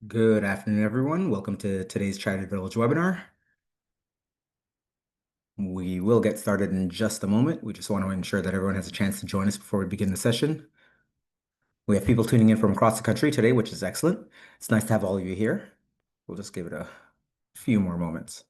Good afternoon, everyone. Welcome to today's Charity Village webinar. We will get started in just a moment. We just want to ensure that everyone has a chance to join us before we begin the session. We have people tuning in from across the country today, which is excellent. It's nice to have all of you here. We'll just give it a few more moments.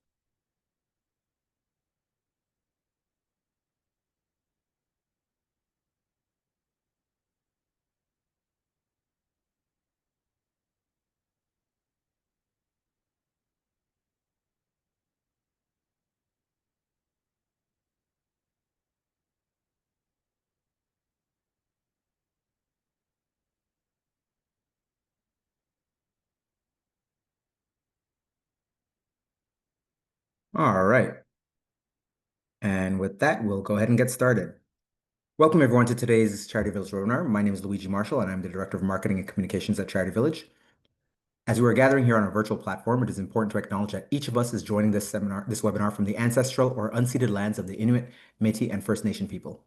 All right. And with that, we'll go ahead and get started. Welcome, everyone, to today's Charity Village webinar. My name is Luigi Marshall, and I'm the Director of Marketing and Communications at Charity Village. As we are gathering here on a virtual platform, it is important to acknowledge that each of us is joining this webinar from the ancestral or unceded lands of the Inuit, Métis, and First Nation people.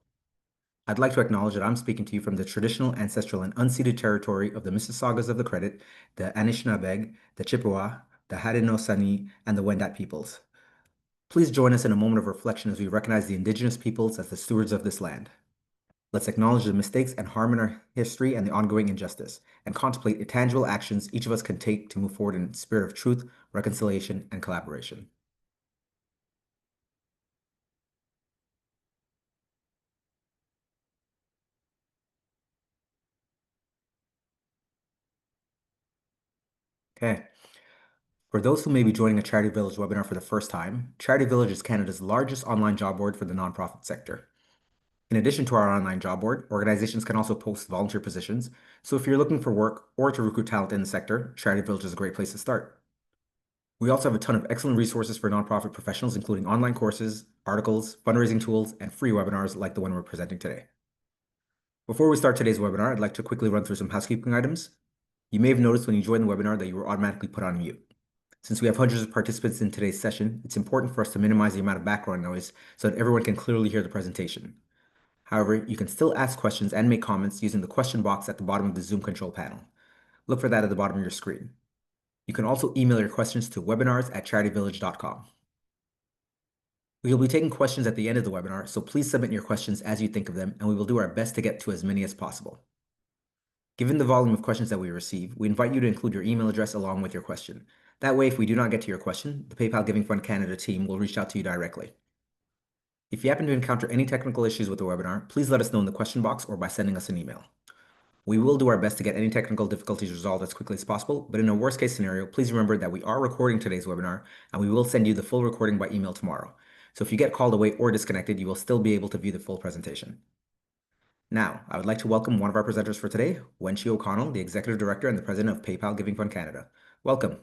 I'd like to acknowledge that I'm speaking to you from the traditional, ancestral, and unceded territory of the Mississaugas of the Credit, the Anishinaabeg, the Chippewa, the Haudenosaunee, and the Wendat peoples. Please join us in a moment of reflection as we recognize the Indigenous peoples as the stewards of this land. Let's acknowledge the mistakes and harm in our history and the ongoing injustice, and contemplate the tangible actions each of us can take to move forward in a spirit of truth, reconciliation, and collaboration. Okay. For those who may be joining a Charity Village webinar for the first time, Charity Village is Canada's largest online job board for the nonprofit sector. In addition to our online job board, organizations can also post volunteer positions. So if you're looking for work or to recruit talent in the sector, Charity Village is a great place to start. We also have a ton of excellent resources for nonprofit professionals, including online courses, articles, fundraising tools, and free webinars like the one we're presenting today. Before we start today's webinar, I'd like to quickly run through some housekeeping items. You may have noticed when you joined the webinar that you were automatically put on mute. Since we have hundreds of participants in today's session, it's important for us to minimize the amount of background noise so that everyone can clearly hear the presentation. However, you can still ask questions and make comments using the question box at the bottom of the Zoom control panel. Look for that at the bottom of your screen. You can also email your questions to webinars@charityvillage.com. We will be taking questions at the end of the webinar, so please submit your questions as you think of them, and we will do our best to get to as many as possible. Given the volume of questions that we receive, we invite you to include your email address along with your question. That way, if we do not get to your question, the PayPal Giving Fund Canada team will reach out to you directly. If you happen to encounter any technical issues with the webinar, please let us know in the question box or by sending us an email. We will do our best to get any technical difficulties resolved as quickly as possible, but in a worst case scenario, please remember that we are recording today's webinar and we will send you the full recording by email tomorrow. So if you get called away or disconnected, you will still be able to view the full presentation. Now, I would like to welcome one of our presenters for today, Wenchie O'Connell, the Executive Director and the President of PayPal Giving Fund Canada. Welcome.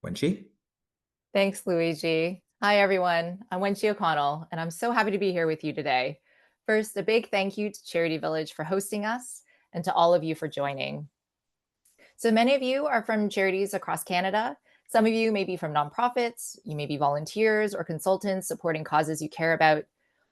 Wenchie? Thanks, Luigi. Hi, everyone. I'm Wenchie O'Connell, and I'm so happy to be here with you today. First, a big thank you to Charity Village for hosting us and to all of you for joining. So many of you are from charities across Canada. Some of you may be from nonprofits, you may be volunteers or consultants supporting causes you care about.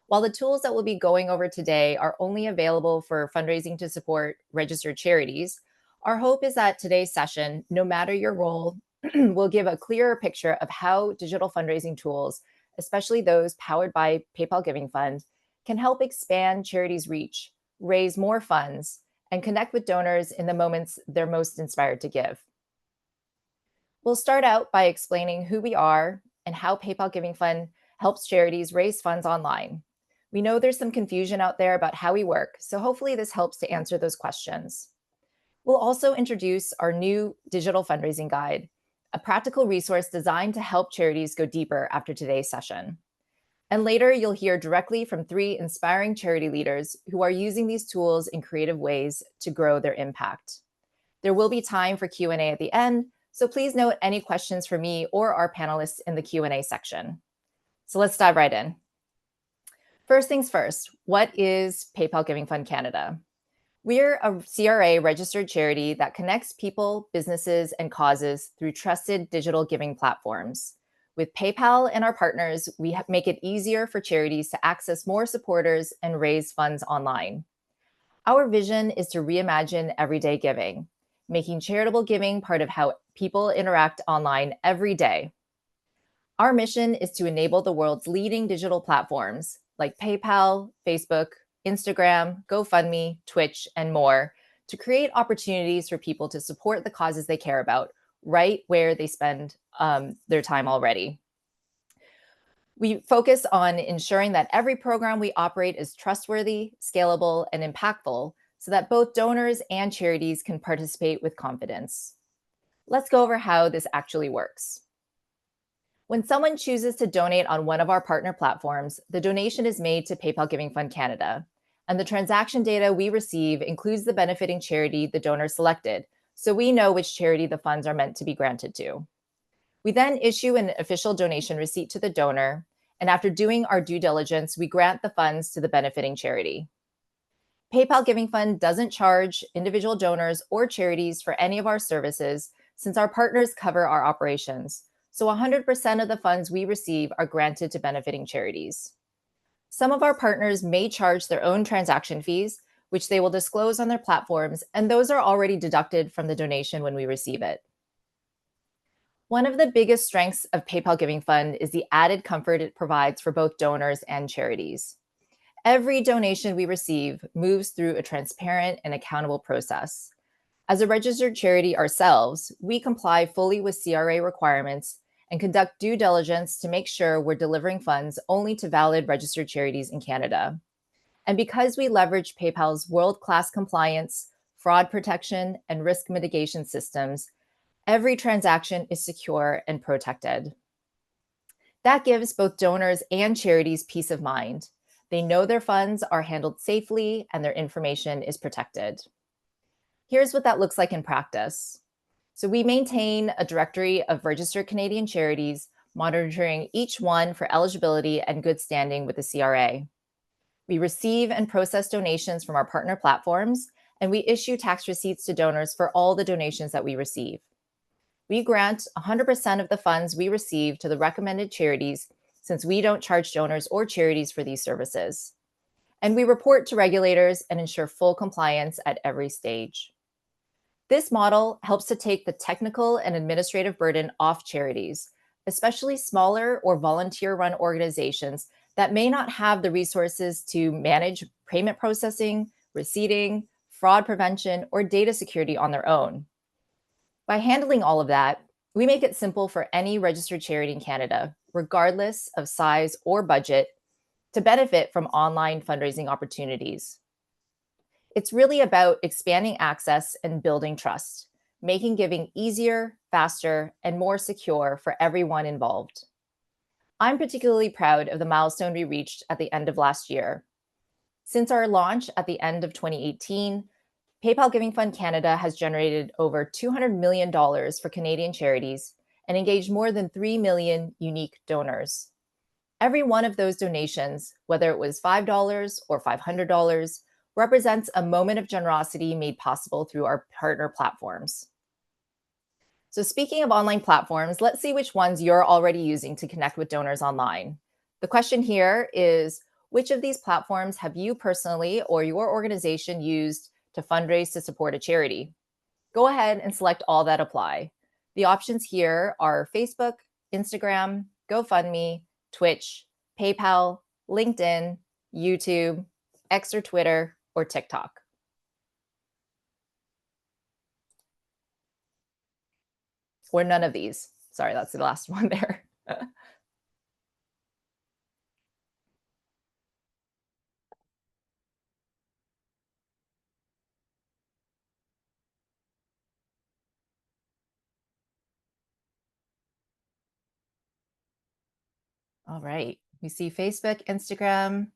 While the tools that we'll be going over today are only available for fundraising to support registered charities, our hope is that today's session, no matter your role, will give a clearer picture of how digital fundraising tools, especially those powered by PayPal Giving Fund, can help expand charities' reach, raise more funds, and connect with donors in the moments they're most inspired to give. We'll start out by explaining who we are and how PayPal Giving Fund helps charities raise funds online. We know there's some confusion out there about how we work, so hopefully this helps to answer those questions. We'll also introduce our new digital fundraising guide, a practical resource designed to help charities go deeper after today's session. And later, you'll hear directly from 3 inspiring charity leaders who are using these tools in creative ways to grow their impact. There will be time for Q&A at the end, so please note any questions for me or our panelists in the Q&A section. So let's dive right in. First things first, what is PayPal Giving Fund Canada? We're a CRA registered charity that connects people, businesses, and causes through trusted digital giving platforms. With PayPal and our partners, we make it easier for charities to access more supporters and raise funds online. Our vision is to reimagine everyday giving, making charitable giving part of how people interact online every day. Our mission is to enable the world's leading digital platforms like PayPal, Facebook, Instagram, GoFundMe, Twitch, and more to create opportunities for people to support the causes they care about right where they spend their time already. We focus on ensuring that every program we operate is trustworthy, scalable, and impactful so that both donors and charities can participate with confidence. Let's go over how this actually works. When someone chooses to donate on one of our partner platforms, the donation is made to PayPal Giving Fund Canada, and the transaction data we receive includes the benefiting charity the donor selected, so we know which charity the funds are meant to be granted to. We then issue an official donation receipt to the donor, and after doing our due diligence, we grant the funds to the benefiting charity. PayPal Giving Fund doesn't charge individual donors or charities for any of our services since our partners cover our operations. So 100% of the funds we receive are granted to benefiting charities. Some of our partners may charge their own transaction fees, which they will disclose on their platforms, and those are already deducted from the donation when we receive it. One of the biggest strengths of PayPal Giving Fund is the added comfort it provides for both donors and charities. Every donation we receive moves through a transparent and accountable process. As a registered charity ourselves, we comply fully with CRA requirements and conduct due diligence to make sure we're delivering funds only to valid registered charities in Canada. And because we leverage PayPal's world-class compliance, fraud protection, and risk mitigation systems, every transaction is secure and protected. That gives both donors and charities peace of mind. They know their funds are handled safely and their information is protected. Here's what that looks like in practice. So we maintain a directory of registered Canadian charities, monitoring each one for eligibility and good standing with the CRA. We receive and process donations from our partner platforms, and we issue tax receipts to donors for all the donations that we receive. We grant 100% of the funds we receive to the recommended charities since we don't charge donors or charities for these services. And we report to regulators and ensure full compliance at every stage. This model helps to take the technical and administrative burden off charities, especially smaller or volunteer-run organizations that may not have the resources to manage payment processing, receipting, fraud prevention, or data security on their own. By handling all of that, we make it simple for any registered charity in Canada, regardless of size or budget, to benefit from online fundraising opportunities. It's really about expanding access and building trust, making giving easier, faster, and more secure for everyone involved. I'm particularly proud of the milestone we reached at the end of last year. Since our launch at the end of 2018, PayPal Giving Fund Canada has generated over $200 million for Canadian charities and engaged more than 3 million unique donors. Every one of those donations, whether it was $5 or $500, represents a moment of generosity made possible through our partner platforms. So speaking of online platforms, let's see which ones you're already using to connect with donors online. The question here is, which of these platforms have you personally or your organization used to fundraise to support a charity? Go ahead and select all that apply. The options here are Facebook, Instagram, GoFundMe, Twitch, PayPal, LinkedIn, YouTube, X or Twitter, or TikTok. Or none of these. Sorry, that's the last one there. All right. We see Facebook, Instagram,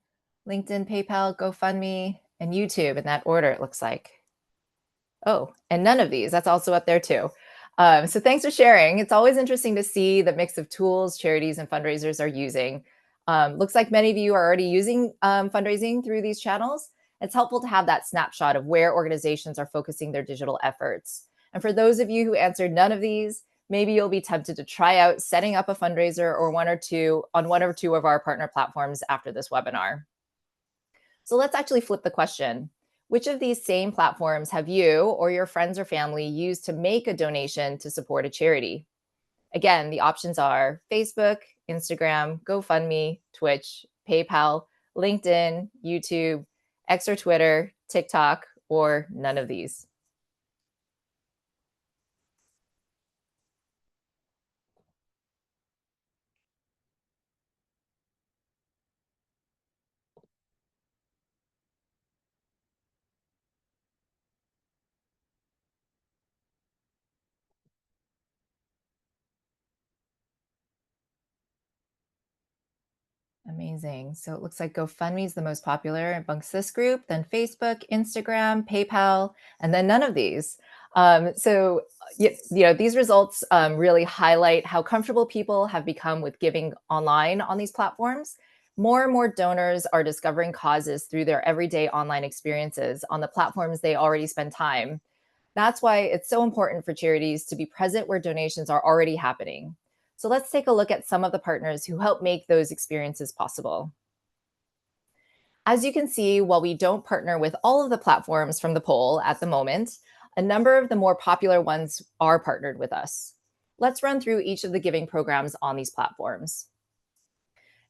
LinkedIn, PayPal, GoFundMe, and YouTube in that order, it looks like. Oh, and none of these. That's also up there too. So thanks for sharing. It's always interesting to see the mix of tools charities and fundraisers are using. Looks like many of you are already using fundraising through these channels. It's helpful to have that snapshot of where organizations are focusing their digital efforts. And for those of you who answered none of these, maybe you'll be tempted to try out setting up a fundraiser or one or two of our partner platforms after this webinar. So let's actually flip the question. Which of these same platforms have you or your friends or family used to make a donation to support a charity? Again, the options are Facebook, Instagram, GoFundMe, Twitch, PayPal, LinkedIn, YouTube, X or Twitter, TikTok, or none of these. Amazing. So it looks like GoFundMe is the most popular amongst this group, then Facebook, Instagram, PayPal, and then none of these. These results really highlight how comfortable people have become with giving online on these platforms. More and more donors are discovering causes through their everyday online experiences on the platforms they already spend time. That's why it's so important for charities to be present where donations are already happening. So let's take a look at some of the partners who help make those experiences possible. As you can see, while we don't partner with all of the platforms from the poll at the moment, a number of the more popular ones are partnered with us. Let's run through each of the giving programs on these platforms.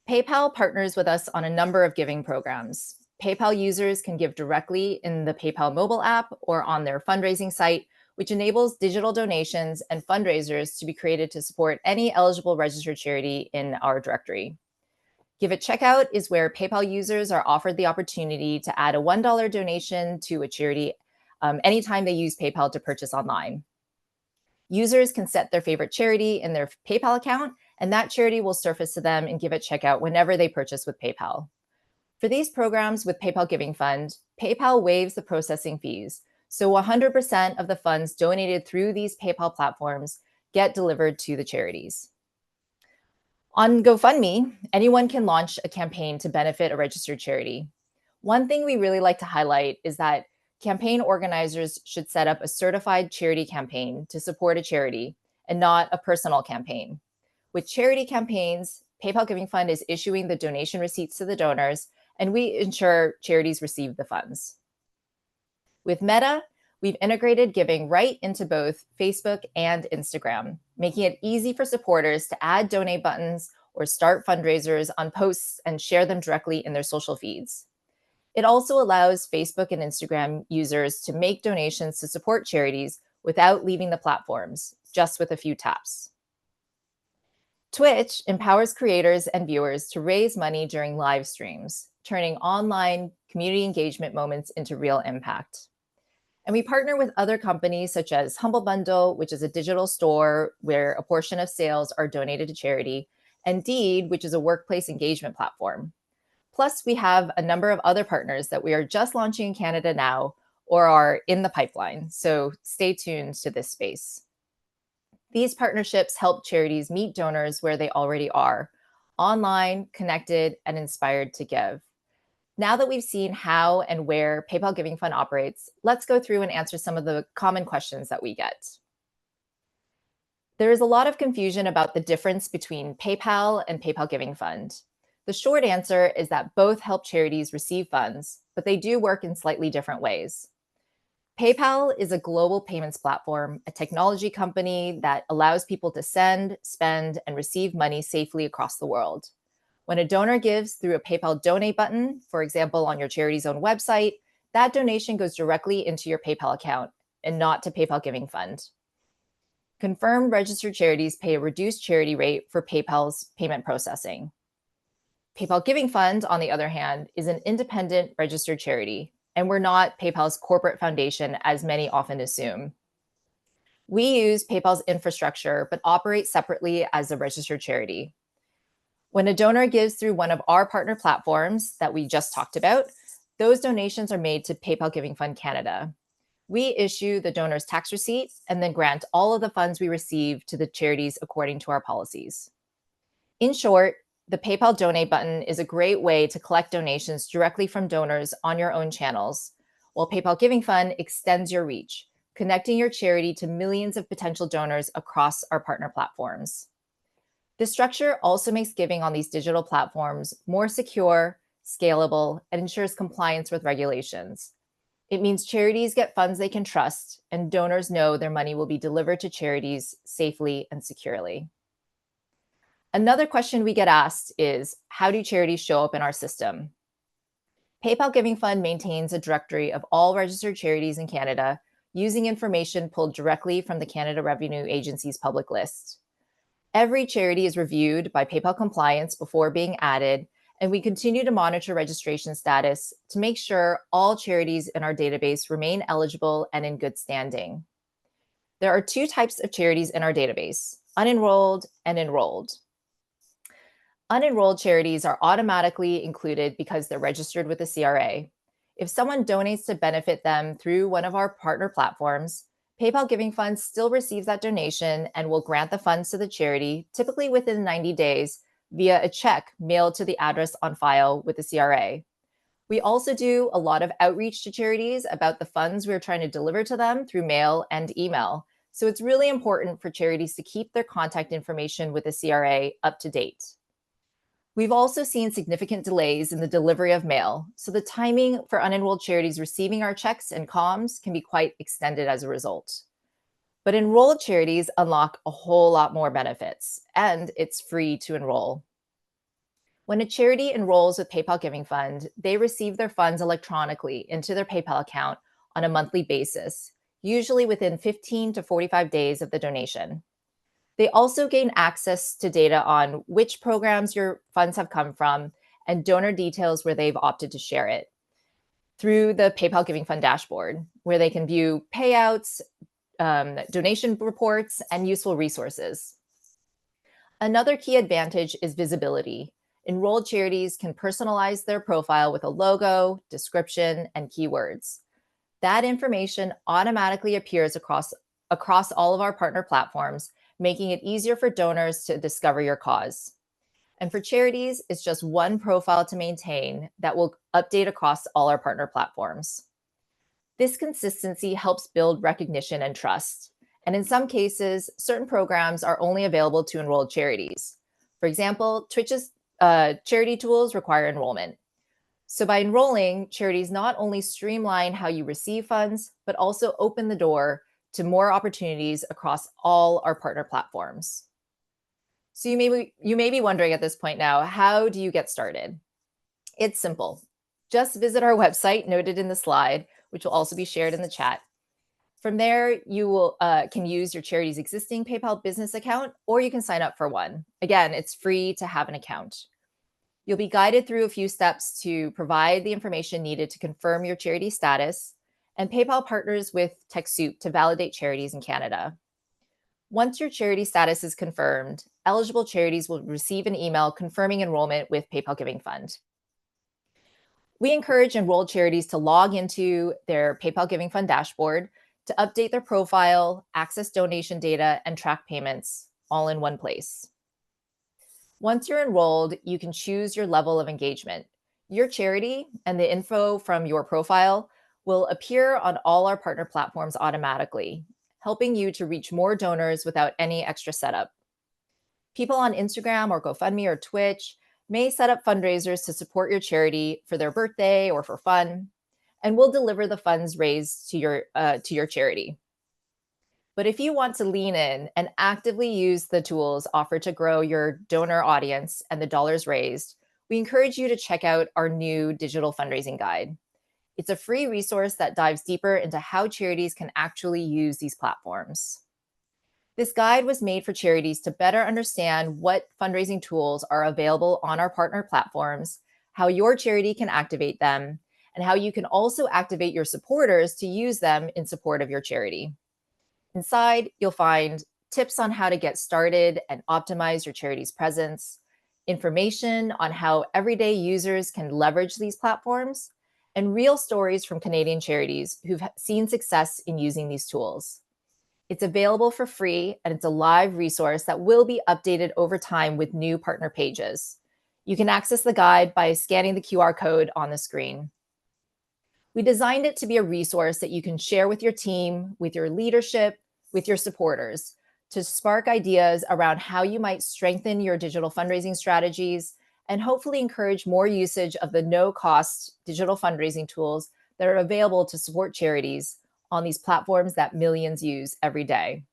PayPal partners with us on a number of giving programs. PayPal users can give directly in the PayPal mobile app or on their fundraising site, which enables digital donations and fundraisers to be created to support any eligible registered charity in our directory. Give at Checkout is where PayPal users are offered the opportunity to add a $1 donation to a charity anytime they use PayPal to purchase online. Users can set their favorite charity in their PayPal account, and that charity will surface to them and Give at Checkout whenever they purchase with PayPal. For these programs with PayPal Giving Fund, PayPal waives the processing fees. So 100% of the funds donated through these PayPal platforms get delivered to the charities. On GoFundMe, anyone can launch a campaign to benefit a registered charity. One thing we really like to highlight is that campaign organizers should set up a certified charity campaign to support a charity and not a personal campaign. With charity campaigns, PayPal Giving Fund is issuing the donation receipts to the donors, and we ensure charities receive the funds. With Meta, we've integrated giving right into both Facebook and Instagram, making it easy for supporters to add donate buttons or start fundraisers on posts and share them directly in their social feeds. It also allows Facebook and Instagram users to make donations to support charities without leaving the platforms, just with a few taps. Twitch empowers creators and viewers to raise money during live streams, turning online community engagement moments into real impact. And we partner with other companies such as Humble Bundle, which is a digital store where a portion of sales are donated to charity, and Deed, which is a workplace engagement platform. Plus, we have a number of other partners that we are just launching in Canada now or are in the pipeline. So stay tuned to this space. These partnerships help charities meet donors where they already are, online, connected, and inspired to give. Now that we've seen how and where PayPal Giving Fund operates, let's go through and answer some of the common questions that we get. There is a lot of confusion about the difference between PayPal and PayPal Giving Fund. The short answer is that both help charities receive funds, but they do work in slightly different ways. PayPal is a global payments platform, a technology company that allows people to send, spend, and receive money safely across the world. When a donor gives through a PayPal donate button, for example, on your charity's own website, that donation goes directly into your PayPal account and not to PayPal Giving Fund. Confirmed registered charities pay a reduced charity rate for PayPal's payment processing. PayPal Giving Fund, on the other hand, is an independent registered charity, and we're not PayPal's corporate foundation, as many often assume. We use PayPal's infrastructure, but operate separately as a registered charity. When a donor gives through one of our partner platforms that we just talked about, those donations are made to PayPal Giving Fund Canada. We issue the donor's tax receipt and then grant all of the funds we receive to the charities according to our policies. In short, the PayPal donate button is a great way to collect donations directly from donors on your own channels, while PayPal Giving Fund extends your reach, connecting your charity to millions of potential donors across our partner platforms. This structure also makes giving on these digital platforms more secure, scalable, and ensures compliance with regulations. It means charities get funds they can trust, and donors know their money will be delivered to charities safely and securely. Another question we get asked is, how do charities show up in our system? PayPal Giving Fund maintains a directory of all registered charities in Canada using information pulled directly from the Canada Revenue Agency's public list. Every charity is reviewed by PayPal Compliance before being added, and we continue to monitor registration status to make sure all charities in our database remain eligible and in good standing. There are two types of charities in our database: unenrolled and enrolled. Unenrolled charities are automatically included because they're registered with the CRA. If someone donates to benefit them through one of our partner platforms, PayPal Giving Funds still receives that donation and will grant the funds to the charity, typically within 90 days, via a check mailed to the address on file with the CRA. We also do a lot of outreach to charities about the funds we're trying to deliver to them through mail and email. So it's really important for charities to keep their contact information with the CRA up to date. We've also seen significant delays in the delivery of mail, so the timing for unenrolled charities receiving our checks and comms can be quite extended as a result. But enrolled charities unlock a whole lot more benefits, and it's free to enroll. When a charity enrolls with PayPal Giving Fund, they receive their funds electronically into their PayPal account on a monthly basis, usually within 15 to 45 days of the donation. They also gain access to data on which programs your funds have come from and donor details where they've opted to share it through the PayPal Giving Fund dashboard, where they can view payouts, donation reports, and useful resources. Another key advantage is visibility. Enrolled charities can personalize their profile with a logo, description, and keywords. That information automatically appears across all of our partner platforms, making it easier for donors to discover your cause. And for charities, it's just one profile to maintain that will update across all our partner platforms. This consistency helps build recognition and trust. And in some cases, certain programs are only available to enrolled charities. For example, Twitch's charity tools require enrollment. So by enrolling, charities not only streamline how you receive funds, but also open the door to more opportunities across all our partner platforms. So you may be wondering at this point now, how do you get started? It's simple. Just visit our website noted in the slide, which will also be shared in the chat. From there, you can use your charity's existing PayPal business account, or you can sign up for one. Again, it's free to have an account. You'll be guided through a few steps to provide the information needed to confirm your charity status, and PayPal partners with TechSoup to validate charities in Canada. Once your charity status is confirmed, eligible charities will receive an email confirming enrollment with PayPal Giving Fund. We encourage enrolled charities to log into their PayPal Giving Fund dashboard to update their profile, access donation data, and track payments all in one place. Once you're enrolled, you can choose your level of engagement. Your charity and the info from your profile will appear on all our partner platforms automatically, helping you to reach more donors without any extra setup. People on Instagram or GoFundMe or Twitch may set up fundraisers to support your charity for their birthday or for fun, and we'll deliver the funds raised to your charity. But if you want to lean in and actively use the tools offered to grow your donor audience and the dollars raised, we encourage you to check out our new digital fundraising guide. It's a free resource that dives deeper into how charities can actually use these platforms. This guide was made for charities to better understand what fundraising tools are available on our partner platforms, how your charity can activate them, and how you can also activate your supporters to use them in support of your charity. Inside, you'll find tips on how to get started and optimize your charity's presence, information on how everyday users can leverage these platforms, and real stories from Canadian charities who've seen success in using these tools. It's available for free, and it's a live resource that will be updated over time with new partner pages. You can access the guide by scanning the QR code on the screen. We designed it to be a resource that you can share with your team, with your leadership, with your supporters, to spark ideas around how you might strengthen your digital fundraising strategies and hopefully encourage more usage of the no-cost digital fundraising tools that are available to support charities on these platforms that millions use every day.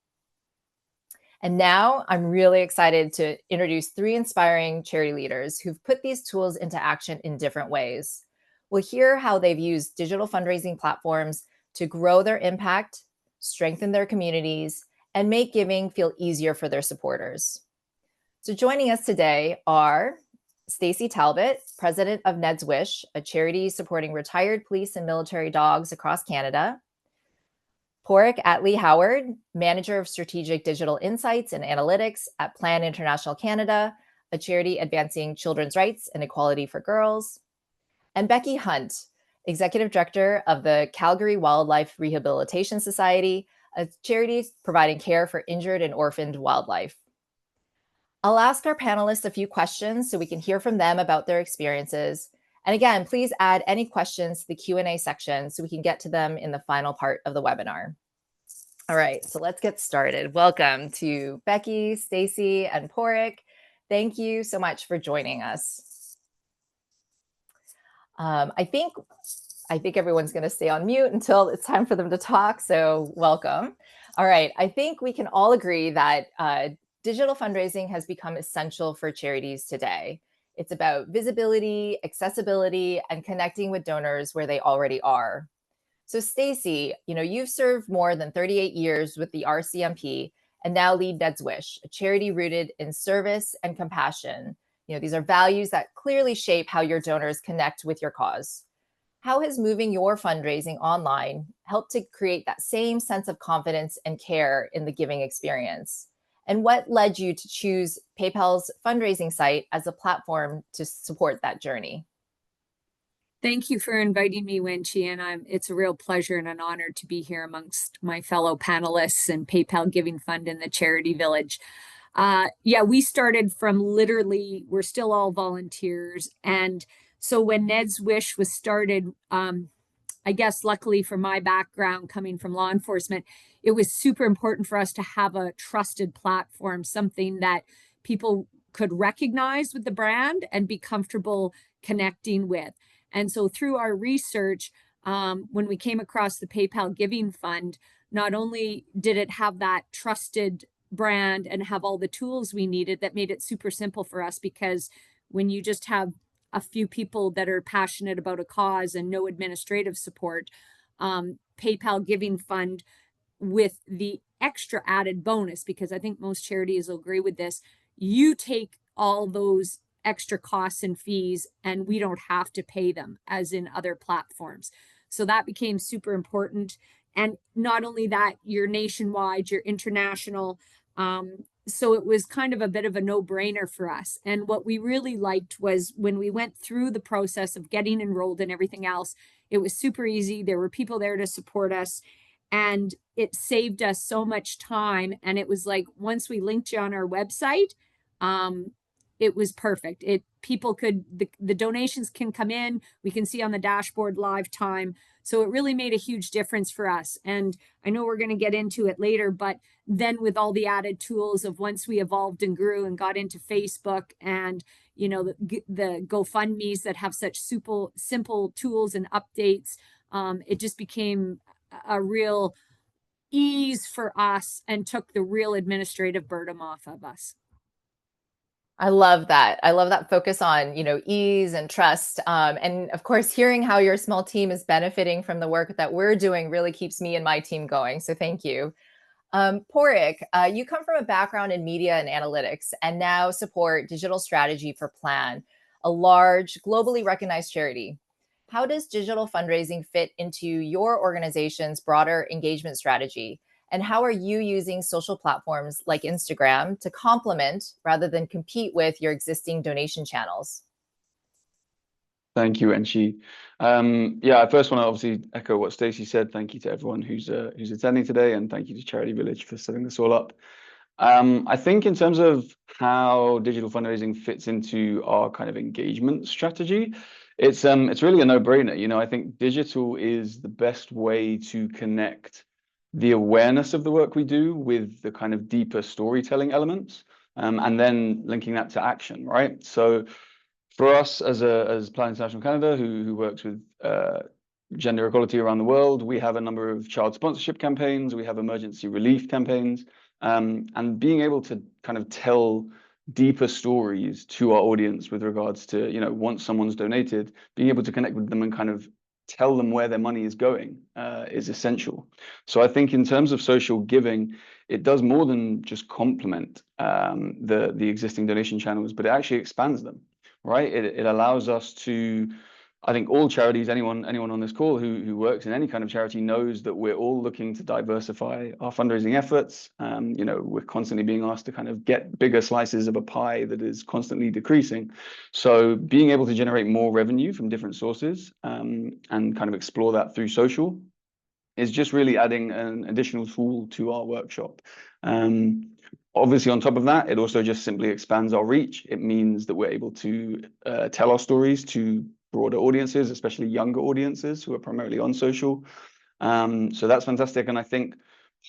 And now I'm really excited to introduce 3 inspiring charity leaders who've put these tools into action in different ways. We'll hear how they've used digital fundraising platforms to grow their impact, strengthen their communities, and make giving feel easier for their supporters. So joining us today are Stacy Talbot, president of Ned's Wish, a charity supporting retired police and military dogs across Canada. Porrick Atley Howard, Manager of Strategic Digital Insights and Analytics at Plan International Canada, a charity advancing children's rights and equality for girls. And Becky Hunt, Executive Director of the Calgary Wildlife Rehabilitation Society, a charity providing care for injured and orphaned wildlife. I'll ask our panelists a few questions so we can hear from them about their experiences. And again, please add any questions to the Q&A section so we can get to them in the final part of the webinar. All right, so let's get started. Welcome to Becky, Stacy, and Porrick. Thank you so much for joining us. I think everyone's going to stay on mute until it's time for them to talk, so welcome. All right, I think we can all agree that digital fundraising has become essential for charities today. It's about visibility, accessibility, and connecting with donors where they already are. So Stacy, you've served more than 38 years with the RCMP and now lead Ned's Wish, a charity rooted in service and compassion. These are values that clearly shape how your donors connect with your cause. How has moving your fundraising online helped to create that same sense of confidence and care in the giving experience? And what led you to choose PayPal's fundraising site as a platform to support that journey? Thank you for inviting me, Wenchi, and it's a real pleasure and an honor to be here amongst my fellow panelists and PayPal Giving Fund in the Charity Village. Yeah, we started from literally, we're still all volunteers. And so when Ned's Wish was started, I guess luckily for my background coming from law enforcement, it was super important for us to have a trusted platform, something that people could recognize with the brand and be comfortable connecting with. And so through our research, when we came across the PayPal Giving Fund, not only did it have that trusted brand and have all the tools we needed, that made it super simple for us, because when you just have a few people that are passionate about a cause and no administrative support, PayPal Giving Fund, with the extra added bonus, because I think most charities will agree with this, you take all those extra costs and fees and we don't have to pay them as in other platforms. So that became super important. And not only that, you're nationwide, you're international. So it was kind of a bit of a no-brainer for us. And what we really liked was when we went through the process of getting enrolled and everything else, it was super easy. There were people there to support us, and it saved us so much time. And it was like, once we linked you on our website, it was perfect. People could, the donations can come in, we can see on the dashboard live time. So it really made a huge difference for us. And I know we're going to get into it later, but then with all the added tools of once we evolved and grew and got into Facebook and, the GoFundMe's that have such simple tools and updates, it just became a real ease for us and took the real administrative burden off of us. I love that. I love that focus on, ease and trust. And of course, hearing how your small team is benefiting from the work that we're doing really keeps me and my team going. So thank you. Porrick, you come from a background in media and analytics and now support digital strategy for Plan, a large, globally recognized charity. How does digital fundraising fit into your organization's broader engagement strategy? And how are you using social platforms like Instagram to complement rather than compete with your existing donation channels? Thank you, Enchi. Yeah, I first want to obviously echo what Stacey said. Thank you to everyone who's attending today, and thank you to Charity Village for setting this all up. I think in terms of how digital fundraising fits into our kind of engagement strategy, it's really a no-brainer. I think digital is the best way to connect the awareness of the work we do with the kind of deeper storytelling elements, and then linking that to action, right? So for us as Plan International Canada, who works with gender equality around the world. We have a number of child sponsorship campaigns. We have emergency relief campaigns. And being able to kind of tell deeper stories to our audience with regards to, once someone's donated, being able to connect with them and kind of tell them where their money is going is essential. So I think in terms of social giving, it does more than just complement the existing donation channels, but it actually expands them, right? It allows us to, I think all charities, anyone on this call who works in any kind of charity knows that we're all looking to diversify our fundraising efforts. We're constantly being asked to kind of get bigger slices of a pie that is constantly decreasing. So being able to generate more revenue from different sources and kind of explore that through social is just really adding an additional tool to our workshop. Obviously, on top of that, it also just simply expands our reach. It means that we're able to tell our stories to broader audiences, especially younger audiences who are primarily on social. So that's fantastic. And I think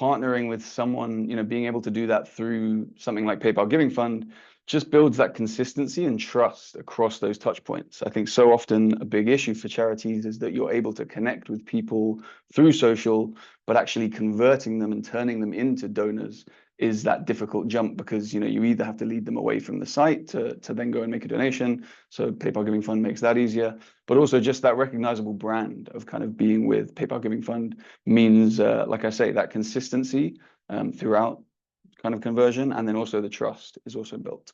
partnering with someone, being able to do that through something like PayPal Giving Fund just builds that consistency and trust across those touch points. I think so often a big issue for charities is that you're able to connect with people through social, but actually converting them and turning them into donors is that difficult jump, because you either have to lead them away from the site to then go and make a donation. So PayPal Giving Fund makes that easier, but also just that recognizable brand of kind of being with PayPal Giving Fund means, like I say, that consistency throughout kind of conversion, and then also the trust is also built.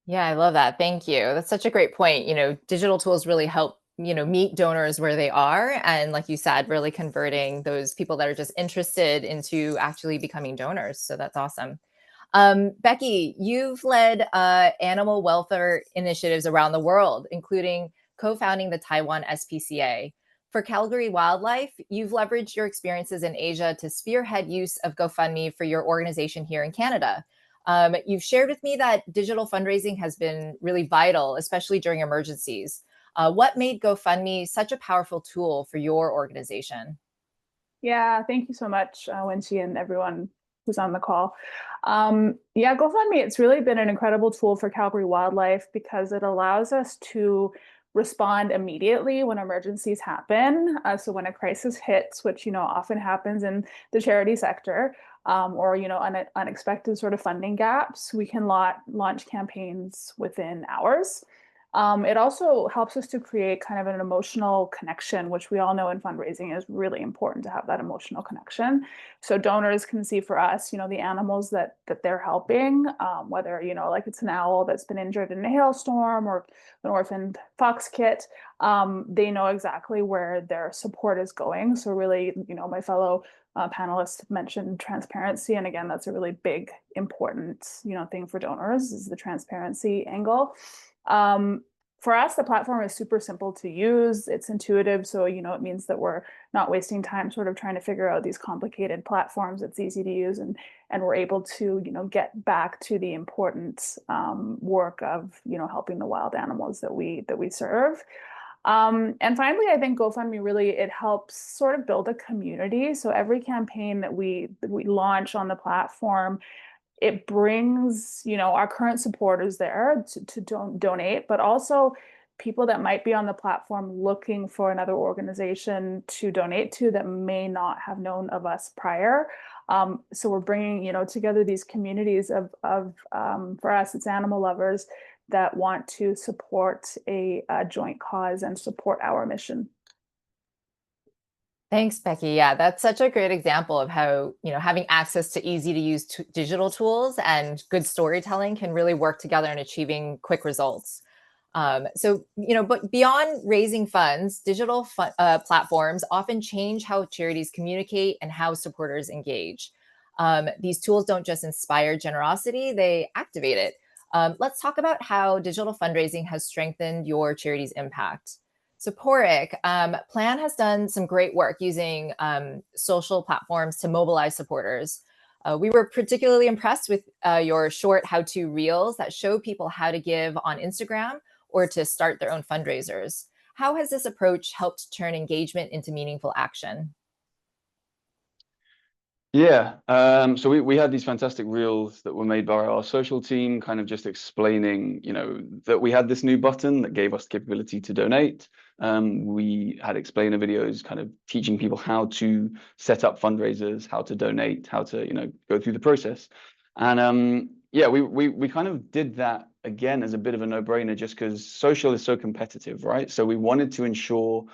Yeah, I love that. Thank you. That's such a great point. Digital tools really help, meet donors where they are. And like you said, really converting those people that are just interested into actually becoming donors. So that's awesome. Becky, you've led animal welfare initiatives around the world, including co-founding the Taiwan SPCA. For Calgary Wildlife, you've leveraged your experiences in Asia to spearhead use of GoFundMe for your organization here in Canada. You've shared with me that digital fundraising has been really vital, especially during emergencies. What made GoFundMe such a powerful tool for your organization? Yeah, thank you so much, Wenchi, and everyone who's on the call. Yeah, GoFundMe, it's really been an incredible tool for Calgary Wildlife because it allows us to respond immediately when emergencies happen. So when a crisis hits, which often happens in the charity sector, or unexpected sort of funding gaps, we can launch campaigns within hours. It also helps us to create kind of an emotional connection, which we all know in fundraising is really important to have that emotional connection. So donors can see for us, the animals that they're helping, whether, like it's an owl that's been injured in a hailstorm or an orphaned fox kit, they know exactly where their support is going. So really, my fellow panelists mentioned transparency. And again, that's a really big, important, thing for donors is the transparency angle. For us, the platform is super simple to use. It's intuitive. So, it means that we're not wasting time sort of trying to figure out these complicated platforms. It's easy to use and we're able to, get back to the important work of, helping the wild animals that we serve. And finally, I think GoFundMe really, it helps sort of build a community. So every campaign that we launch on the platform, it brings, our current supporters there to donate, but also people that might be on the platform looking for another organization to donate to that may not have known of us prior. So we're bringing, together these communities of for us, it's animal lovers that want to support a joint cause and support our mission. Thanks, Becky. Yeah, that's such a great example of how, having access to easy to use digital tools and good storytelling can really work together in achieving quick results. But beyond raising funds, digital platforms often change how charities communicate and how supporters engage. These tools don't just inspire generosity, they activate it. Let's talk about how digital fundraising has strengthened your charity's impact. So Porrick, Plan has done some great work using social platforms to mobilize supporters. We were particularly impressed with your short how-to reels that show people how to give on Instagram or to start their own fundraisers. How has this approach helped turn engagement into meaningful action? Yeah, so we had these fantastic reels that were made by our social team, kind of just explaining, that we had this new button that gave us the capability to donate. We had explainer videos kind of teaching people how to set up fundraisers, how to donate, how to, go through the process. And yeah, we kind of did that again as a bit of a no-brainer just because social is so competitive, right? So we wanted to ensure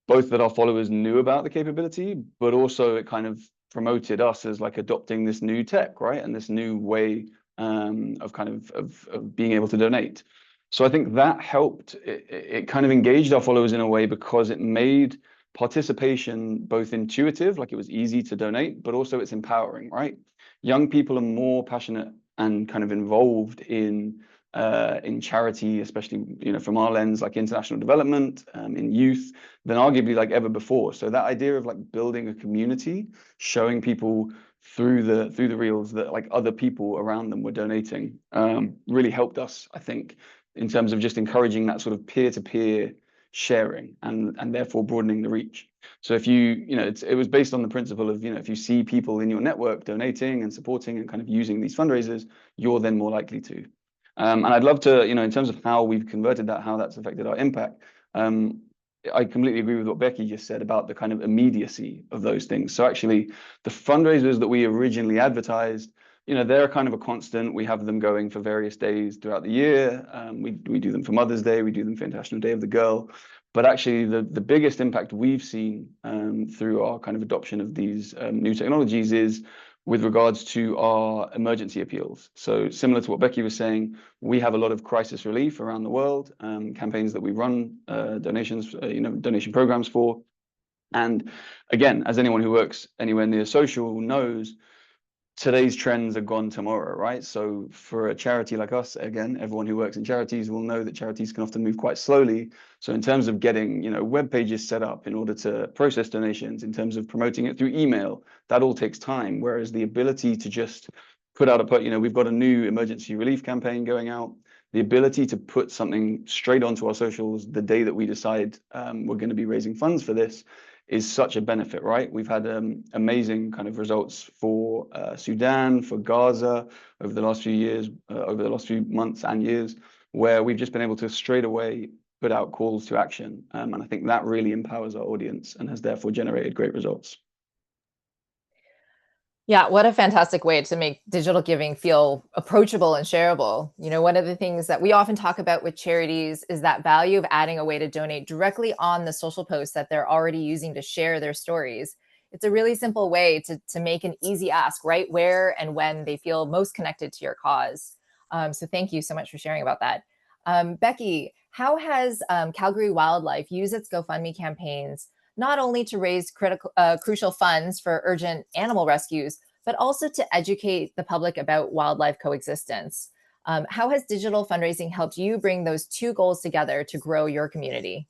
both that our followers knew about the capability, but also it kind of promoted us as like adopting this new tech, right? And this new way of kind of being able to donate. So I think that helped. It kind of engaged our followers in a way because it made participation both intuitive, like it was easy to donate, but also it's empowering, right? Young people are more passionate and kind of involved in charity, especially from our lens, like international development, in youth, than arguably like ever before. So that idea of like building a community, showing people through the reels that like other people around them were donating, really helped us, I think, in terms of just encouraging that sort of peer-to-peer sharing and therefore broadening the reach. So if it was based on the principle of, if you see people in your network donating and supporting and kind of using these fundraisers, you're then more likely to. And I'd love to, in terms of how we've converted that, how that's affected our impact. I completely agree with what Becky just said about the kind of immediacy of those things. So actually, the fundraisers that we originally advertised, they're kind of a constant. We have them going for various days throughout the year. We do them for Mother's Day. We do them for International Day of the Girl. But actually, the biggest impact we've seen through our kind of adoption of these new technologies is with regards to our emergency appeals. So similar to what Becky was saying, we have a lot of crisis relief around the world, campaigns that we run, donations, donation programs for. And again, as anyone who works anywhere near social knows, today's trends are gone tomorrow, right? So for a charity like us, again, everyone who works in charities will know that charities can often move quite slowly. So in terms of getting, web pages set up in order to process donations, in terms of promoting it through email, that all takes time. Whereas the ability to just we've got a new emergency relief campaign going out. The ability to put something straight onto our socials the day that we decide we're going to be raising funds for this is such a benefit, right? We've had amazing kind of results for Sudan, for Gaza over the last few years, over the last few months and years, where we've just been able to straight away put out calls to action. And I think that really empowers our audience and has therefore generated great results. Yeah, what a fantastic way to make digital giving feel approachable and shareable. One of the things that we often talk about with charities is that value of adding a way to donate directly on the social posts that they're already using to share their stories. It's a really simple way to make an easy ask right where and when they feel most connected to your cause. So thank you so much for sharing about that. Becky, how has Calgary Wildlife used its GoFundMe campaigns not only to raise crucial funds for urgent animal rescues, but also to educate the public about wildlife coexistence? How has digital fundraising helped you bring those two goals together to grow your community?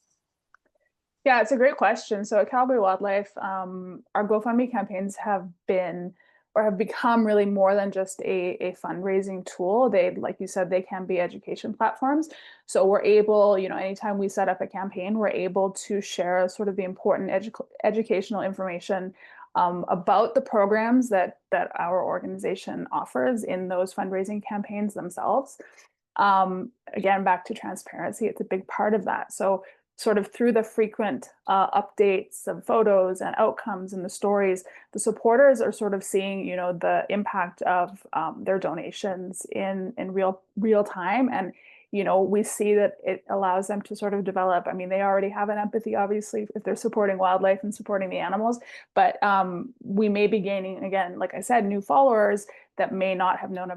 Yeah, it's a great question. So at Calgary Wildlife, our GoFundMe campaigns have been or have become really more than just a fundraising tool. They, like you said, they can be education platforms. So we're able, anytime we set up a campaign, we're able to share sort of the important educational information about the programs that our organization offers in those fundraising campaigns themselves. Again, back to transparency, it's a big part of that. So sort of through the frequent updates of photos and outcomes and the stories, the supporters are sort of seeing, the impact of their donations in real time. And, we see that it allows them to sort of develop. I mean, they already have an empathy, obviously, if they're supporting wildlife and supporting the animals, but we may be gaining, again, like I said, new followers that may not have known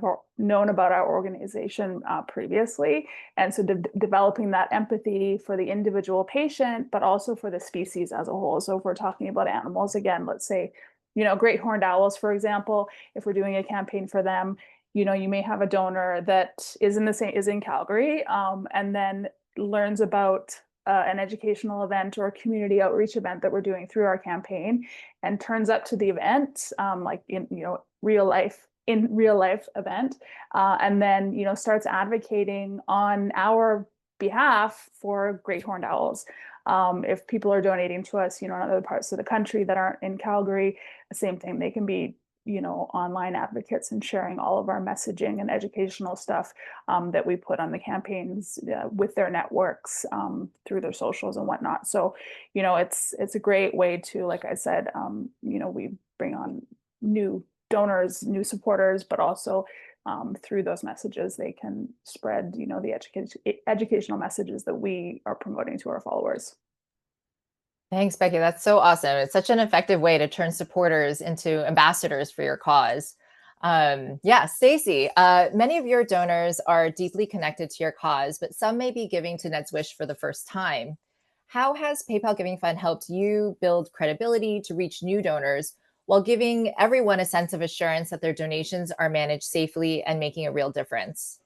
about our organization previously. And so developing that empathy for the individual patient, but also for the species as a whole. So if we're talking about animals, again, let's say, great horned owls, for example, if we're doing a campaign for them, you may have a donor that is in Calgary, and then learns about an educational event or a community outreach event that we're doing through our campaign, and turns up to the event, like in real life event, and then starts advocating on our behalf for great horned owls. If people are donating to us, in other parts of the country that aren't in Calgary, the same thing. They can be online advocates and sharing all of our messaging and educational stuff that we put on the campaigns with their networks through their socials and whatnot. So, it's a great way to, like I said, we bring on new donors, new supporters, but also through those messages, they can spread, the educational messages that we are promoting to our followers. Thanks, Becky. That's so awesome. It's such an effective way to turn supporters into ambassadors for your cause. Yeah, Stacy, many of your donors are deeply connected to your cause, but some may be giving to Ned's Wish for the first time. How has PayPal Giving Fund helped you build credibility to reach new donors while giving everyone a sense of assurance that their donations are managed safely and making a real difference?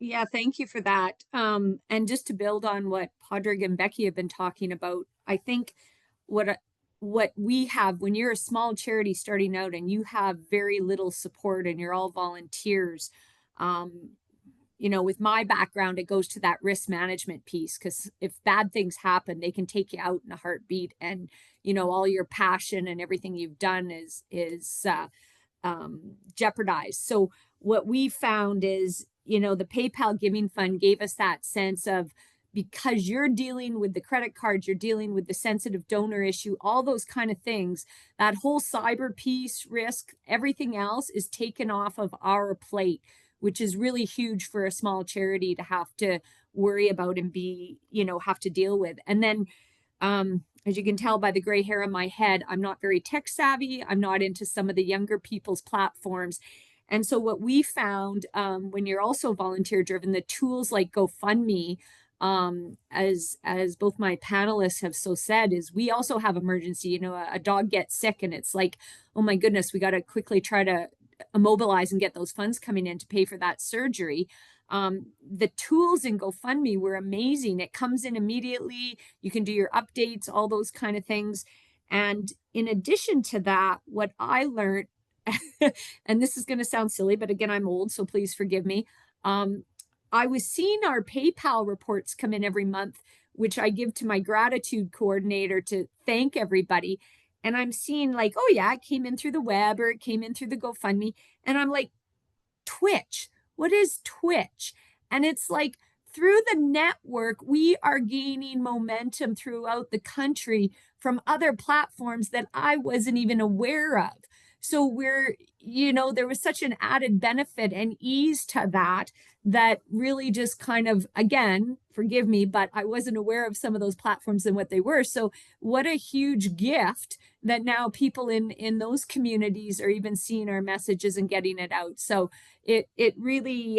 Yeah, thank you for that. And just to build on what Padraig and Becky have been talking about, I think what what we have when you're a small charity starting out and you have very little support and you're all volunteers, um, with my background, it goes to that risk management piece because if bad things happen, they can take you out in a heartbeat, and all your passion and everything you've done is jeopardized. So what we found is, the PayPal Giving Fund gave us that sense of, because you're dealing with the credit cards, you're dealing with the sensitive donor issue, all those kind of things, that whole cyber piece, risk, everything else is taken off of our plate, which is really huge for a small charity to have to worry about and have to deal with. And then, as you can tell by the gray hair on my head, I'm not very tech savvy. I'm not into some of the younger people's platforms. And so what we found, when you're also volunteer driven, the tools like GoFundMe, as both my panelists have so said, is we also have emergency, a dog gets sick and it's like, oh my goodness, we got to quickly try to immobilize and get those funds coming in to pay for that surgery. The tools in GoFundMe were amazing. It comes in immediately. You can do your updates, all those kind of things. And in addition to that, what I learned, and this is going to sound silly, but again, I'm old, so please forgive me. I was seeing our PayPal reports come in every month, which I give to my gratitude coordinator to thank everybody. And I'm seeing like, oh yeah, it came in through the web or it came in through the GoFundMe. And I'm like, Twitch. What is Twitch? And it's like, through the network, we are gaining momentum throughout the country from other platforms that I wasn't even aware of. So there was such an added benefit and ease to that really just kind of, again, forgive me, but I wasn't aware of some of those platforms and what they were. So what a huge gift that now people in those communities are even seeing our messages and getting it out. So it really,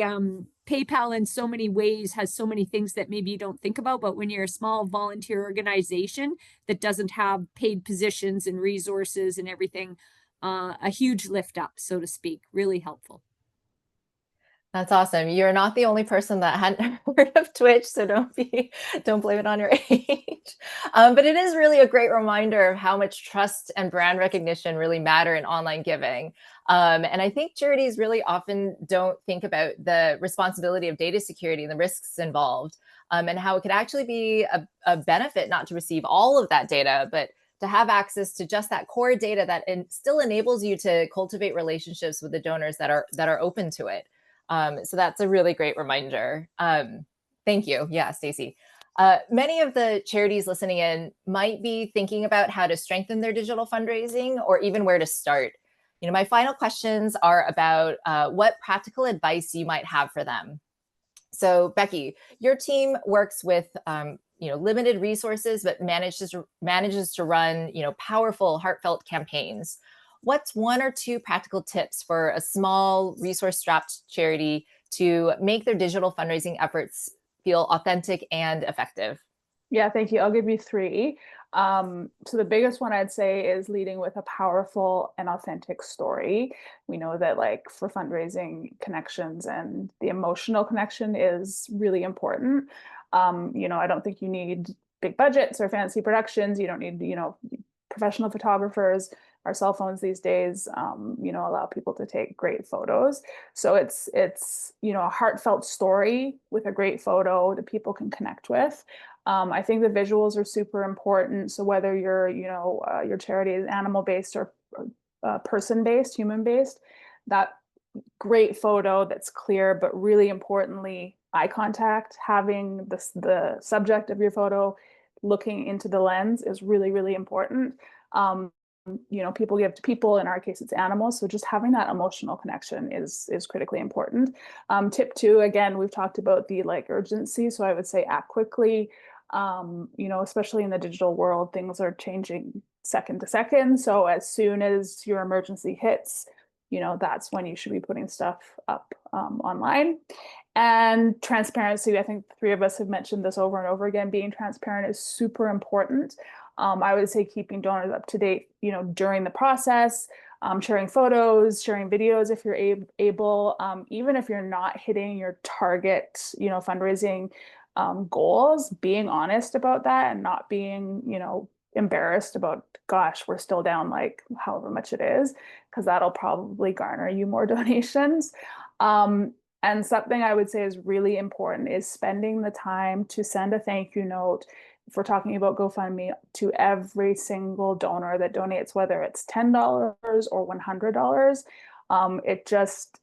PayPal in so many ways has so many things that maybe you don't think about, but when you're a small volunteer organization that doesn't have paid positions and resources and everything, a huge lift up, so to speak, really helpful. That's awesome. You're not the only person that hadn't heard of Twitch, so don't blame it on your age. But it is really a great reminder of how much trust and brand recognition really matter in online giving. And I think charities really often don't think about the responsibility of data security and the risks involved, and how it could actually be a benefit not to receive all of that data, but to have access to just that core data that still enables you to cultivate relationships with the donors that are open to it. So that's a really great reminder. Thank you. Yeah, Stacy. Many of the charities listening in might be thinking about how to strengthen their digital fundraising or even where to start. My final questions are about what practical advice you might have for them. So, Becky, your team works with limited resources, but manages to run powerful, heartfelt campaigns. What's one or two practical tips for a small, resource-strapped charity to make their digital fundraising efforts feel authentic and effective? Yeah, thank you. I'll give you three. So the biggest one I'd say is leading with a powerful and authentic story. We know that like for fundraising, connections and the emotional connection is really important. I don't think you need big budgets or fancy productions. You don't need, professional photographers. Our cell phones these days, allow people to take great photos. So it's a heartfelt story with a great photo that people can connect with. I think the visuals are super important. So whether your charity is animal based or person-based, human-based, that great photo that's clear, but really importantly, eye contact, having the subject of your photo looking into the lens is really, really important. People give to people, in our case, it's animals. So just having that emotional connection is critically important. Tip 2, again, we've talked about the urgency. So I would say act quickly. Especially in the digital world, things are changing second to second. So as soon as your emergency hits, that's when you should be putting stuff up online. And transparency, I think the three of us have mentioned this over and over again. Being transparent is super important. I would say keeping donors up to date, during the process, sharing photos, sharing videos if you're able, even if you're not hitting your target, fundraising goals, being honest about that and not being, embarrassed about, gosh, we're still down however much it is, because that'll probably garner you more donations. And something I would say is really important is spending the time to send a thank you note, if we're talking about GoFundMe, to every single donor that donates, whether it's $10 or $100. It just,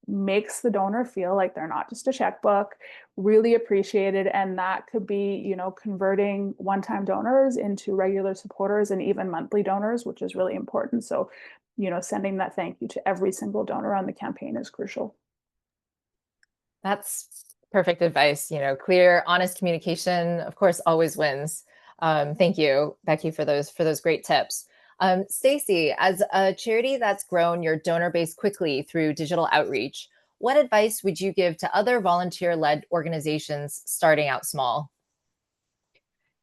makes the donor feel like they're not just a checkbook, really appreciated. And that could be, converting one-time donors into regular supporters and even monthly donors, which is really important. So, sending that thank you to every single donor on the campaign is crucial. That's perfect advice. Clear, honest communication, of course, always wins. Thank you, Becky, for those great tips. Stacy, as a charity that's grown your donor base quickly through digital outreach, what advice would you give to other volunteer-led organizations starting out small?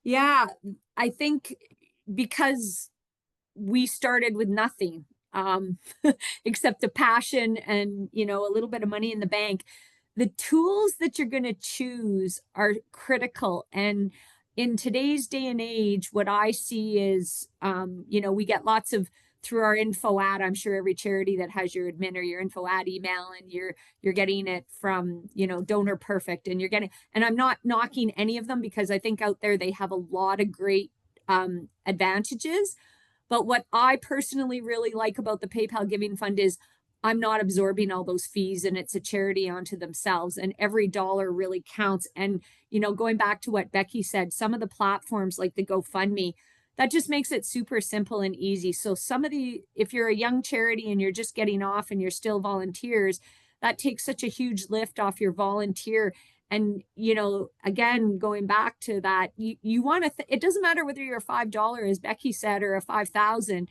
Yeah, I think because we started with nothing, except a passion and, a little bit of money in the bank, the tools that you're going to choose are critical. And in today's day and age, what I see is, we get lots of, through our info ad, I'm sure every charity that has your admin or your info ad email, and you're getting it from, Donor Perfect, and you're getting, and I'm not knocking any of them, because I think out there they have a lot of great advantages. But what I personally really like about the PayPal Giving Fund is I'm not absorbing all those fees, and it's a charity onto themselves, and every dollar really counts. And, going back to what Becky said, some of the platforms like the GoFundMe, that just makes it super simple and easy. So if you're a young charity and you're just getting off and you're still volunteers, that takes such a huge lift off your volunteer. And, again, going back to that, you want to, it doesn't matter whether you're a $5, as Becky said, or a 5,000,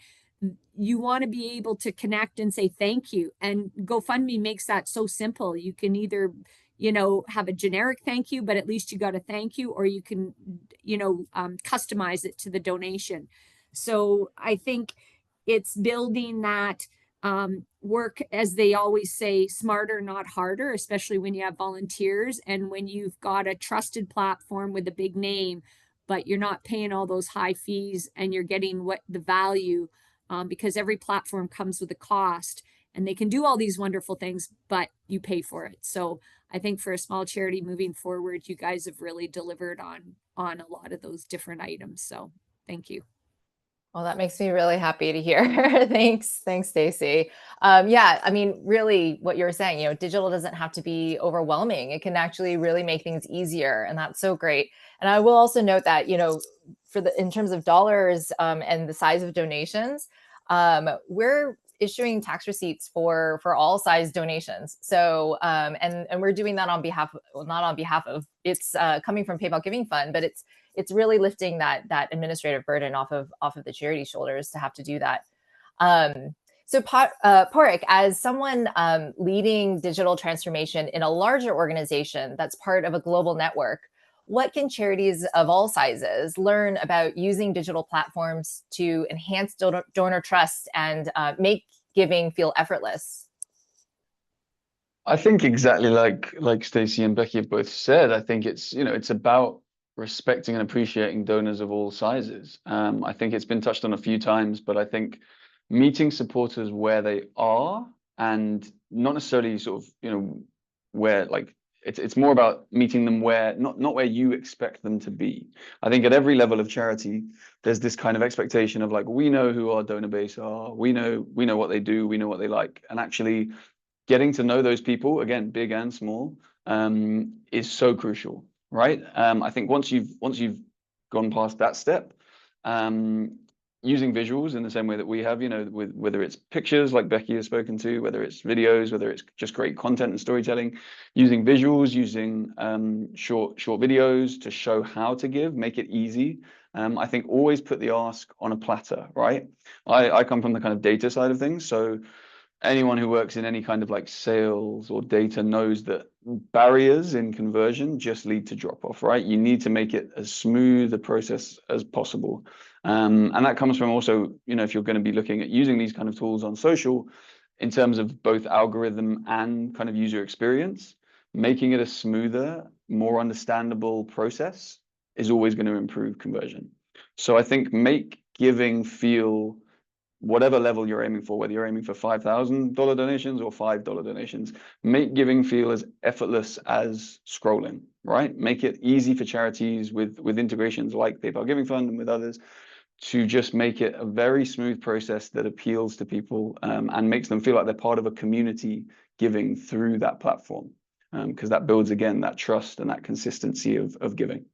you want to be able to connect and say thank you. And GoFundMe makes that so simple. You can either, have a generic thank you, but at least you got a thank you, or you can, customize it to the donation. So I think it's building that work, as they always say, smarter, not harder, especially when you have volunteers and when you've got a trusted platform with a big name, but you're not paying all those high fees and you're getting what the value, because every platform comes with a cost, and they can do all these wonderful things, but you pay for it. So I think for a small charity moving forward, you guys have really delivered on a lot of those different items. So thank you. Well, that makes me really happy to hear. Thanks, Stacy. Yeah, I mean, really, what you're saying, digital doesn't have to be overwhelming. It can actually really make things easier, and that's so great. And I will also note that, in terms of dollars and the size of donations, we're issuing tax receipts for all size donations. So, and we're doing that on behalf, well, not on behalf of, it's coming from PayPal Giving Fund, but it's really lifting that administrative burden off of the charity shoulders to have to do that. So Porrick, as someone leading digital transformation in a larger organization that's part of a global network, what can charities of all sizes learn about using digital platforms to enhance donor trust and make giving feel effortless? I think exactly like Stacey and Becky have both said. I think it's it's about respecting and appreciating donors of all sizes. I think it's been touched on a few times, but I think meeting supporters where they are, and not necessarily sort of where it's more about meeting them where not where you expect them to be. I think at every level of charity, there's this kind of expectation of like, we know who our donor base are, we know what they do, we know what they like, and actually getting to know those people, again, big and small, is so crucial, right? I think once you've gone past that step, using visuals in the same way that we have, you know, with whether it's pictures like Becky has spoken to, whether it's videos, whether it's just great content and storytelling, using visuals, using short videos to show how to give, make it easy. I think always put the ask on a platter, right? I come from the kind of data side of things, so anyone who works in any kind of like sales or data knows that barriers in conversion just lead to drop off, right? You need to make it as smooth a process as possible. And that comes from also, you know, if you're going to be looking at using these kind of tools on social in terms of both algorithm and kind of user experience, making it a smoother, more understandable process is always going to improve conversion. So I think make giving feel whatever level you're aiming for, whether you're aiming for $5,000 donations or $5 donations, make giving feel as effortless as scrolling, right? Make it easy for charities with integrations like PayPal Giving Fund and with others to just make it a very smooth process that appeals to people and makes them feel like they're part of a community giving through that platform. Because that builds, again, that trust and that consistency of giving.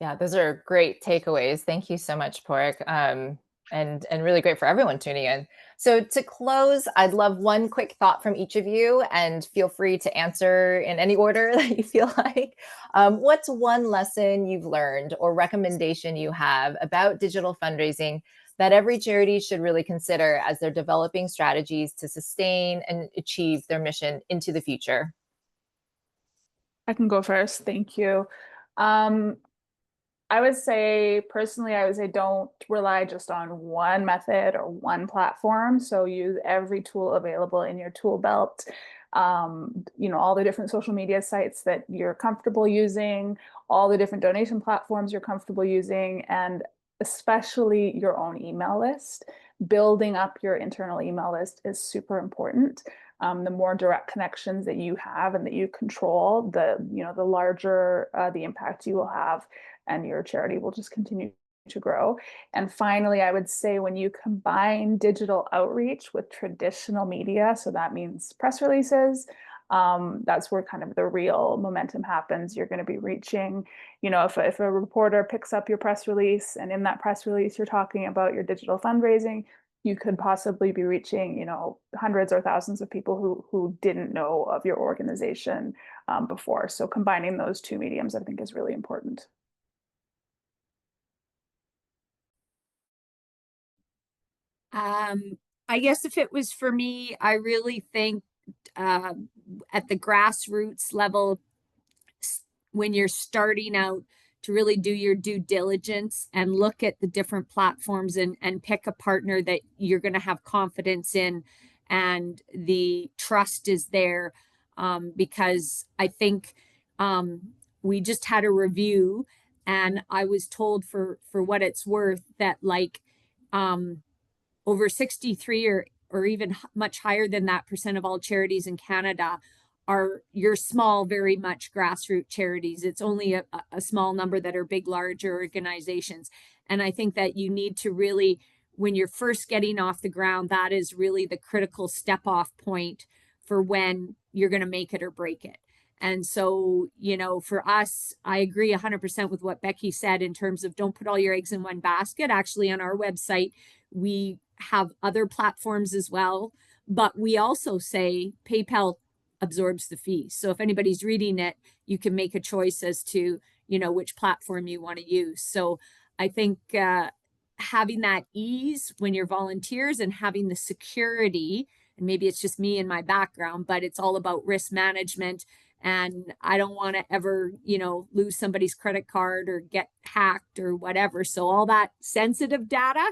Yeah, those are great takeaways. Thank you so much, Pork. And really great for everyone tuning in. So to close, I'd love one quick thought from each of you, and feel free to answer in any order that you feel like. What's one lesson you've learned or recommendation you have about digital fundraising that every charity should really consider as they're developing strategies to sustain and achieve their mission into the future? I can go first. Thank you. I would say personally, don't rely just on one method or one platform. So use every tool available in your tool belt. You know, all the different social media sites that you're comfortable using, all the different donation platforms you're comfortable using, and especially your own email list. Building up your internal email list is super important. The more direct connections that you have and that you control, the larger the impact you will have, and your charity will just continue to grow. And finally, I would say when you combine digital outreach with traditional media, so that means press releases, that's where kind of the real momentum happens. You're going to be reaching, you know, if a reporter picks up your press release and in that press release you're talking about your digital fundraising, you could possibly be reaching, you know, hundreds or thousands of people who didn't know of your organization before. So combining those two mediums, I think, is really important. I guess if it was for me, I really think at the grassroots level, when you're starting out, to really do your due diligence and look at the different platforms and pick a partner that you're going to have confidence in and the trust is there. Because I think we just had a review and I was told for what it's worth that like over 63 or even much higher than that percent of all charities in Canada are your small, very much grassroots charities. It's only a small number that are big, larger organizations. And I think that you need to really, when you're first getting off the ground, that is really the critical step off point for when you're going to make it or break it. And so, you know, for us, I agree 100% with what Becky said in terms of don't put all your eggs in one basket. Actually, on our website, we have other platforms as well, but we also say PayPal absorbs the fees. So if anybody's reading it, you can make a choice as to, you know, which platform you want to use. So I think having that ease when you're volunteers and having the security, and maybe it's just me and my background, but it's all about risk management. And I don't want to ever, you know, lose somebody's credit card or get hacked or whatever. So all that sensitive data,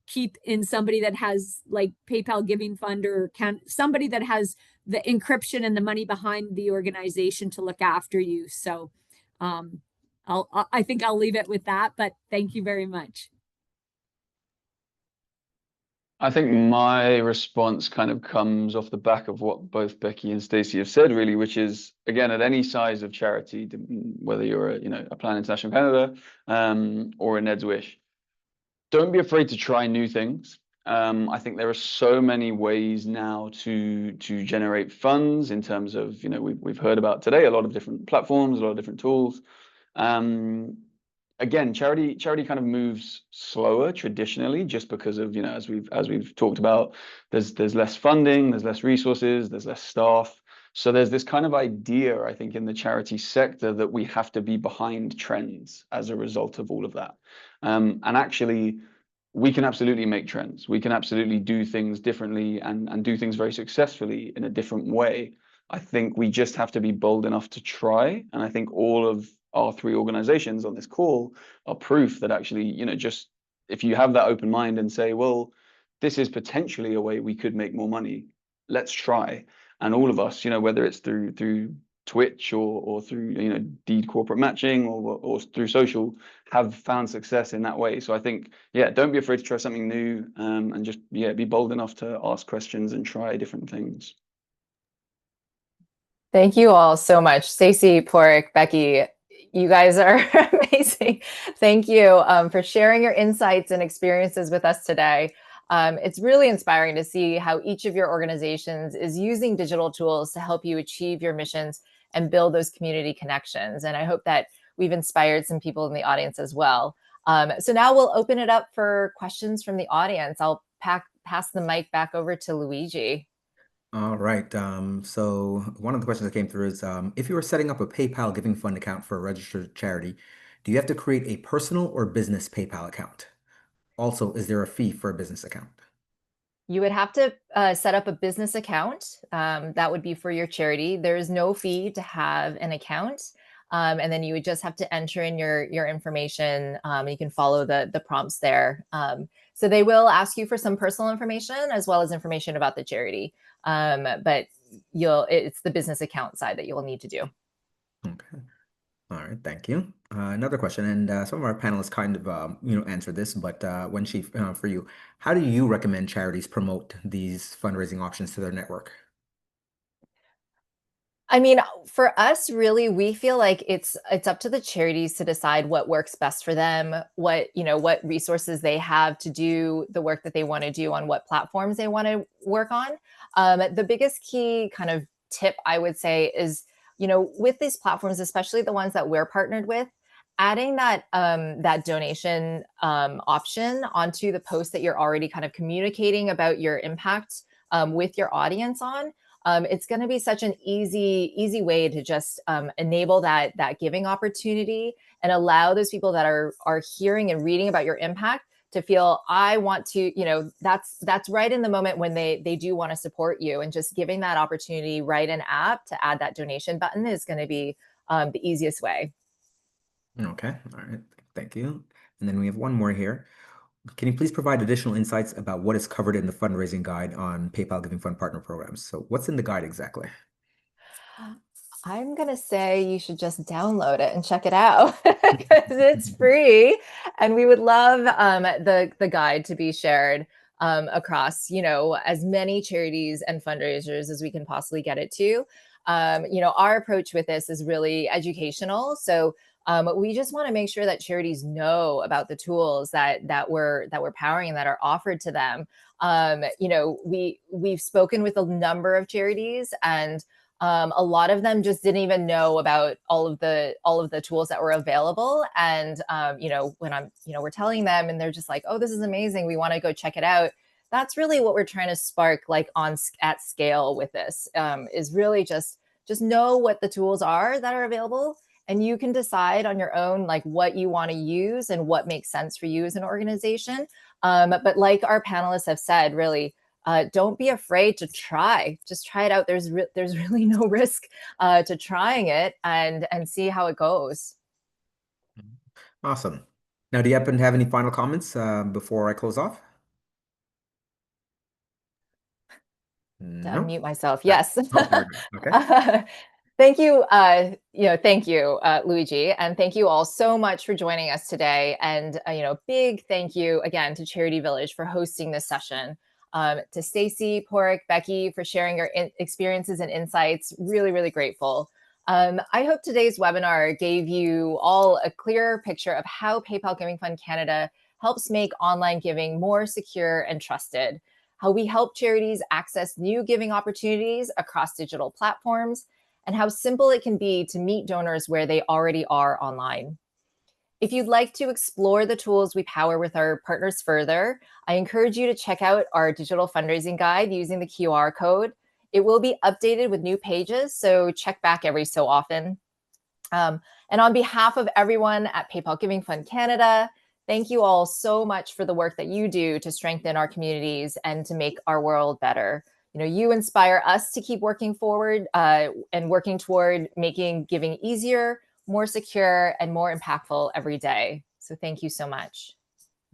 keep in somebody that has like PayPal Giving Fund or somebody that has the encryption and the money behind the organization to look after you. So I think I'll leave it with that, but thank you very much. I think my response kind of comes off the back of what both Becky and Stacey have said, really, which is, again, at any size of charity, whether you're a Plan International Canada or a Ned's Wish, don't be afraid to try new things. I think there are so many ways now to generate funds in terms of, we've heard about today a lot of different platforms, a lot of different tools. Again, charity kind of moves slower traditionally, just because of, as we've talked about, there's less funding, there's less resources, there's less staff. So there's this kind of idea, I think, in the charity sector that we have to be behind trends as a result of all of that. And actually, we can absolutely make trends. We can absolutely do things differently and do things very successfully in a different way. I think we just have to be bold enough to try. And I think all of our three organizations on this call are proof that actually, just if you have that open mind and say, well, this is potentially a way we could make more money, let's try. And all of us, whether it's through Twitch or through Deed corporate matching or through social, have found success in that way. So I think, don't be afraid to try something new, and just be bold enough to ask questions and try different things. Thank you all so much. Stacey, Porrick, Becky, you guys are amazing. Thank you for sharing your insights and experiences with us today. It's really inspiring to see how each of your organizations is using digital tools to help you achieve your missions and build those community connections. And I hope that we've inspired some people in the audience as well. So now we'll open it up for questions from the audience. I'll pass the mic back over to Luigi. All right. So one of the questions that came through is, if you were setting up a PayPal Giving Fund account for a registered charity, do you have to create a personal or business PayPal account? Also, is there a fee for a business account? You would have to set up a business account. That would be for your charity. There is no fee to have an account. And then you would just have to enter in your information. You can follow the prompts there. So they will ask you for some personal information as well as information about the charity. But it's the business account side that you'll need to do. Okay. All right. Thank you. Another question, and some of our panelists kind of answered this, but for you, how do you recommend charities promote these fundraising options to their network? I mean, for us, really, we feel like it's up to the charities to decide what works best for them, what resources they have to do the work that they want to do on what platforms they want to work on. The biggest key kind of tip I would say is, with these platforms, especially the ones that we're partnered with, adding that donation option onto the post that you're already kind of communicating about your impact with your audience on. It's going to be such an easy way to just enable that giving opportunity and allow those people that are hearing and reading about your impact to feel, I want to, that's right in the moment when they do want to support you, and just giving that opportunity right in app to add that donation button is going to be the easiest way. Okay. All right. Thank you. And then we have one more here. Can you please provide additional insights about what is covered in the fundraising guide on PayPal Giving Fund partner programs? So what's in the guide exactly? I'm going to say you should just download it and check it out because it's free. And we would love the guide to be shared across, as many charities and fundraisers as we can possibly get it to. Our approach with this is really educational. So we just want to make sure that charities know about the tools that we're powering and that are offered to them. We've spoken with a number of charities, and a lot of them just didn't even know about all of the tools that were available. And when we're telling them, and they're just like, "Oh, this is amazing. We want to go check it out." That's really what we're trying to spark, like at scale with this, is really just know what the tools are that are available, and you can decide on your own, like what you want to use and what makes sense for you as an organization. But like our panelists have said, really, don't be afraid to try. Just try it out. There's really no risk to trying it and see how it goes. Awesome. Now, do you happen to have any final comments before I close off? To No? unmute myself. Yes. Oh, there we go. Okay. Thank you. Thank you, Luigi, and thank you all so much for joining us today. And big thank you again to Charity Village for hosting this session. To Stacy, Porrick, Becky for sharing your experiences and insights. Really, really grateful. I hope today's webinar gave you all a clearer picture of how PayPal Giving Fund Canada helps make online giving more secure and trusted, how we help charities access new giving opportunities across digital platforms, and how simple it can be to meet donors where they already are online. If you'd like to explore the tools we power with our partners further, I encourage you to check out our digital fundraising guide using the QR code. It will be updated with new pages, so check back every so often. And on behalf of everyone at PayPal Giving Fund Canada, thank you all so much for the work that you do to strengthen our communities and to make our world better. You know, you inspire us to keep working forward and working toward making giving easier, more secure, and more impactful every day. So thank you so much.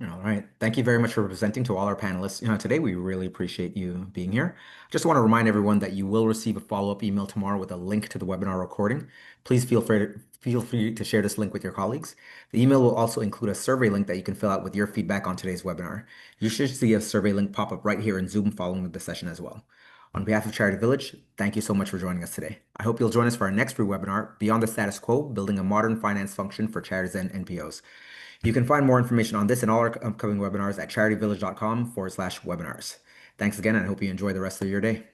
All right. Thank you very much for presenting to all our panelists. Today we really appreciate you being here. Just want to remind everyone that you will receive a follow-up email tomorrow with a link to the webinar recording. Please feel free to share this link with your colleagues. The email will also include a survey link that you can fill out with your feedback on today's webinar. You should see a survey link pop up right here in Zoom following the session as well. On behalf of Charity Village, thank you so much for joining us today. I hope you'll join us for our next free webinar, Beyond the Status Quo, Building a Modern Finance Function for Charities and NPOs. You can find more information on this and all our upcoming webinars at charityvillage.com/webinars. Thanks again, and I hope you enjoy the rest of your day.